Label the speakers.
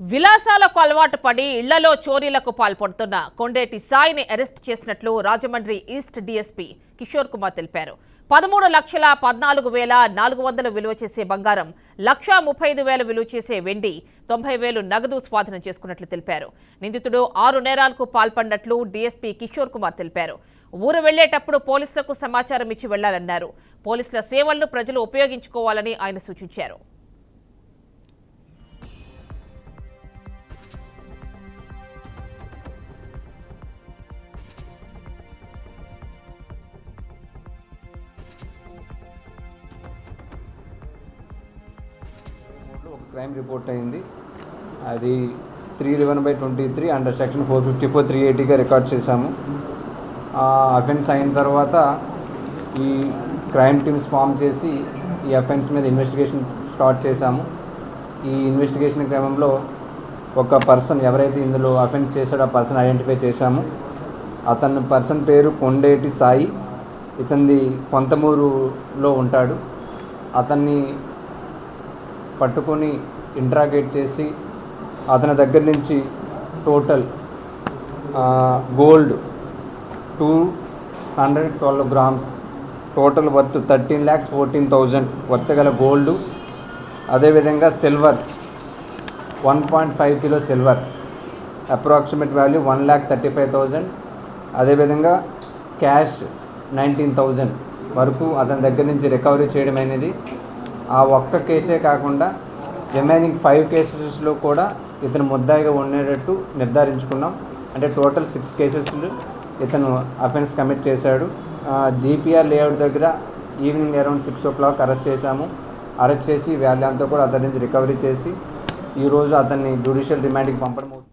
Speaker 1: విలాసాలకు అలవాటు పడి ఇళ్లలో చోరీలకు పాల్పడుతున్న కొండేటి సాయిని అరెస్ట్ చేసినట్లు రాజమండ్రి ఈస్ట్ డీఎస్పీ కిషోర్ కుమార్ తెలిపారు. 13,14,400 విలువ చేసే బంగారం, 1,35,000 విలువ చేసే వెండి, 90,000 నగదు స్వాధీనం చేసుకున్నట్లు తెలిపారు. నిందితుడు 6 నేరాలకు పాల్పడినట్లు డీఎస్పీ కిషోర్ కుమార్ తెలిపారు. ఊరు వెళ్లేటప్పుడు పోలీసులకు సమాచారం ఇచ్చి వెళ్లాలన్నారు. పోలీసుల సేవలను ప్రజలు ఉపయోగించుకోవాలని ఆయన సూచించారు.
Speaker 2: ఒక క్రైమ్ రిపోర్ట్ అయింది. అది 311/23 అండర్ సెక్షన్ 454 380గా రికార్డ్ చేశాము. అఫెన్స్ అయిన తర్వాత ఈ క్రైమ్ టీమ్స్ ఫామ్ చేసి ఈ అఫెన్స్ మీద ఇన్వెస్టిగేషన్ స్టార్ట్ చేశాము. ఈ ఇన్వెస్టిగేషన్ క్రమంలో ఒక పర్సన్ ఎవరైతే ఇందులో అఫెన్స్ చేశాడో ఆ పర్సన్ ఐడెంటిఫై చేశాము. అతని పర్సన్ పేరు కొండేటి సాయి. ఇతనిది కొంతమూరులో ఉంటాడు. అతన్ని పట్టుకొని ఇంట్రాగేట్ చేసి అతని దగ్గర నుంచి total gold 212 grams, total worth 13,14,000 worth గల గోల్డ్, అదేవిధంగా silver 1.5 kilo silver, approximate value 1,35,000, అదేవిధంగా క్యాష్ 19,000 వరకు అతని దగ్గర నుంచి రికవరీ చేయడం అనేది. ఆ ఒక్క కేసే కాకుండా రిమైనింగ్ 5 కేసెస్లో కూడా ఇతను ముద్దాయిగా ఉండేటట్టు నిర్ధారించుకున్నాం. అంటే టోటల్ 6 కేసెస్లు ఇతను అఫెన్స్ కమిట్ చేశాడు. జీపీఆర్ లేఅవుట్ దగ్గర ఈవినింగ్ అరౌండ్ 6 o'clock అరెస్ట్ చేశాము. అరెస్ట్ చేసి వాళ్ళంతా కూడా అతని నుంచి రికవరీ చేసి ఈరోజు అతన్ని జ్యుడిషియల్ రిమాండ్కి పంపడం అవుతుంది.